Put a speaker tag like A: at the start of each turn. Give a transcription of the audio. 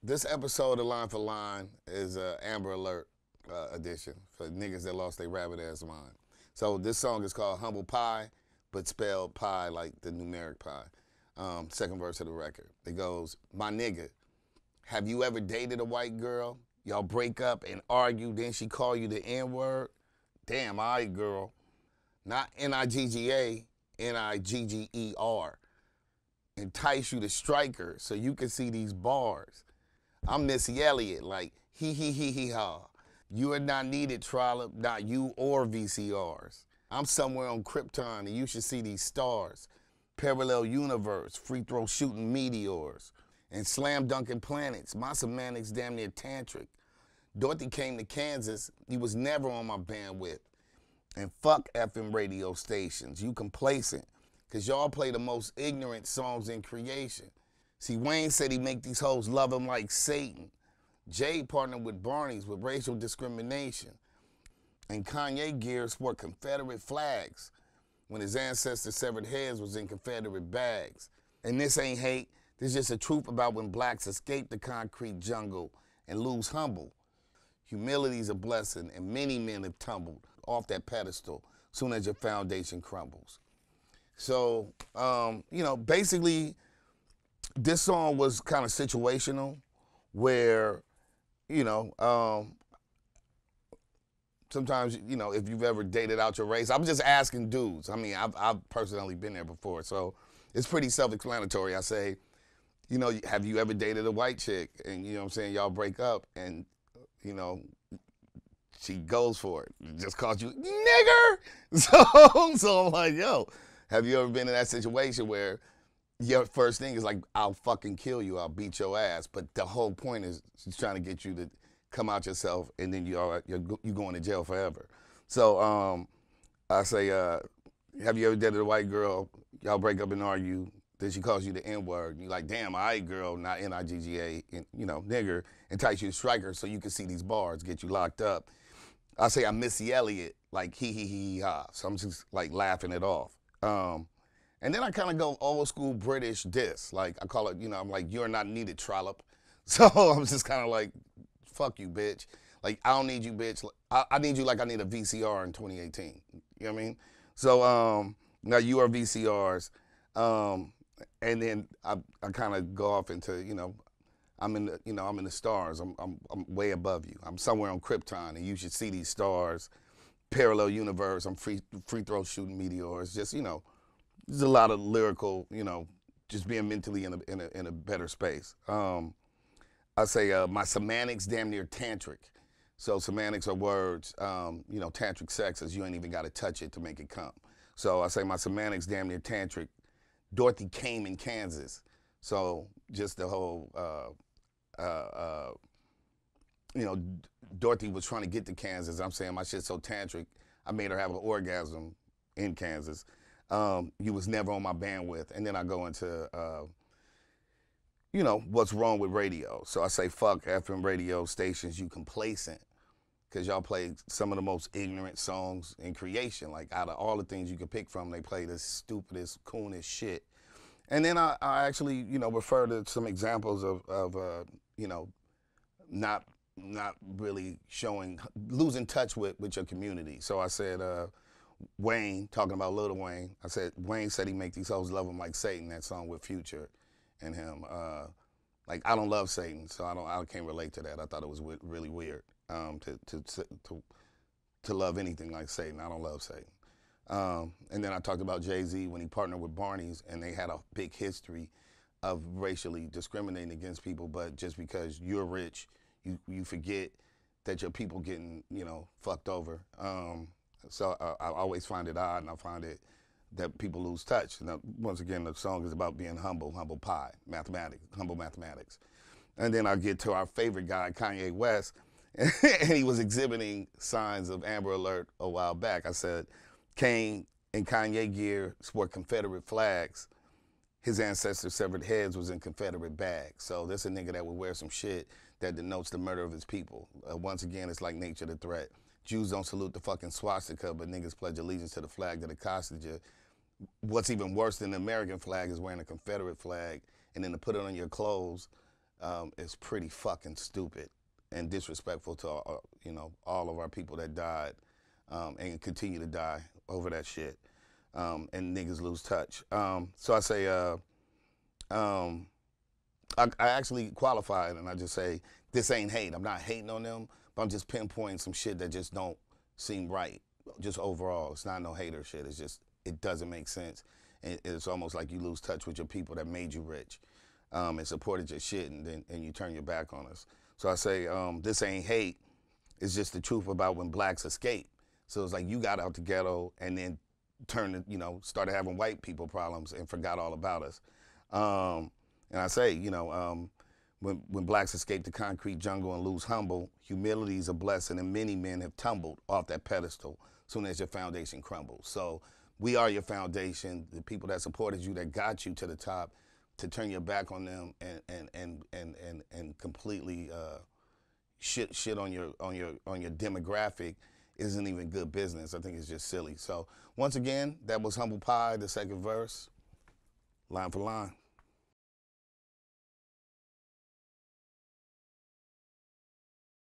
A: This episode of Line for Line is Amber Alert edition for niggas that lost their rabbit ass mind. So this song is called Humble Pie, but spelled pie like the numeric pi. Second verse of the record. It goes, my nigga, have you ever dated a white girl? Y'all break up and argue, then she call you the N-word? Damn, all right, girl. Not N-I-G-G-A, N-I-G-G-E-R. Entice you to strike her so you can see these bars. I'm Missy Elliott, like he ha. You are not needed, Trollop, not you or VCRs. I'm somewhere on Krypton and you should see these stars. Parallel universe, free throw shooting meteors, and slam dunking planets. My semantics damn near tantric. Dorothy came to Kansas, he was never on my bandwidth. And fuck FM radio stations, you complacent, cause y'all play the most ignorant songs in creation. See, Wayne said he make these hoes love him like Satan. Jay partnered with Barney's with racial discrimination. And Kanye gear sport Confederate flags when his ancestors' severed heads was in Confederate bags. And this ain't hate, this is just a truth about when blacks escape the concrete jungle and lose humble. Humility's a blessing, and many men have tumbled off that pedestal soon as your foundation crumbles. So, basically, this song was kind of situational where, sometimes, if you've ever dated out your race, I'm just asking dudes. I mean, I've personally been there before, so it's pretty self-explanatory. I say, have you ever dated a white chick? And, you know what I'm saying, y'all break up and, she goes for it. Just calls you nigger. So I'm like, yo, have you ever been in that situation where your first thing is like, I'll fucking kill you, I'll beat your ass, but the whole point is she's trying to get you to come out yourself, and then you're going to jail forever. So I say, have you ever dated a white girl? Y'all break up and argue. Then she calls you the N-word. You're like, damn, all right, girl, not N-I-G-G-A, nigger, entice you to strike her so you can see these bars, get you locked up. I say I'm Missy Elliott, like he ha. So I'm just like laughing it off. And then I kind of go old school British diss. Like I call it, I'm like, you're not needed, Trollop. So I'm just kind of like, fuck you, bitch. Like, I don't need you, bitch. I need you like I need a VCR in 2018. You know what I mean? So now you are VCRs. And then I kind of go off into, I'm in the stars. I'm way above you. I'm somewhere on Krypton, and you should see these stars. Parallel universe. I'm free throw shooting meteors. Just there's a lot of lyrical, just being mentally in a better space. I say my semantics damn near tantric. So semantics are words. Tantric sex is you ain't even got to touch it to make it come. So I say my semantics damn near tantric. Dorothy came in Kansas. So just the whole, Dorothy was trying to get to Kansas. I'm saying my shit's so tantric, I made her have an orgasm in Kansas. You was never on my bandwidth. And then I go into, what's wrong with radio. So I say, fuck FM radio stations, you complacent. Because y'all play some of the most ignorant songs in creation. Like, out of all the things you could pick from, they play this stupidest, coonest shit. And then I actually, refer to some examples of not really losing touch with your community. So I said, Wayne, talking about Lil Wayne, I said, Wayne said he make these hoes love him like Satan, that song with Future and him. Like, I don't love Satan, so I can't relate to that. I thought it was really weird to love anything like Satan. I don't love Satan. And then I talked about Jay-Z when he partnered with Barney's, and they had a big history of racially discriminating against people, but just because you're rich, you forget that your people getting, fucked over. So I always find it odd, and I find it that people lose touch. Now, once again, the song is about being humble pie, mathematics, humble mathematics. And then I get to our favorite guy, Kanye West, and he was exhibiting signs of Amber Alert a while back. I said, Kane in Kanye gear sport Confederate flags. His ancestors' severed heads was in Confederate bags. So this a nigga that would wear some shit that denotes the murder of his people. Once again, it's like nature the threat. Jews don't salute the fucking swastika, but niggas pledge allegiance to the flag that accosted you. What's even worse than the American flag is wearing a Confederate flag, and then to put it on your clothes, is pretty fucking stupid and disrespectful to all of our people that died and continue to die over that shit. And niggas lose touch. So I say, I actually qualify it, and I just say, this ain't hate. I'm not hating on them, but I'm just pinpointing some shit that just don't seem right. Just overall, it's not no hater shit. It's just, it doesn't make sense. It's almost like you lose touch with your people that made you rich and supported your shit, and you turn your back on us. So I say, this ain't hate. It's just the truth about when blacks escape. So it's like you got out the ghetto and then started having white people problems and forgot all about us. And I say, when blacks escape the concrete jungle and lose humble, humility is a blessing, and many men have tumbled off that pedestal soon as your foundation crumbles. So we are your foundation, the people that supported you, that got you to the top. To turn your back on them and completely shit on your demographic isn't even good business. I think it's just silly. So once again, that was Humble Pie, the second verse, line for line.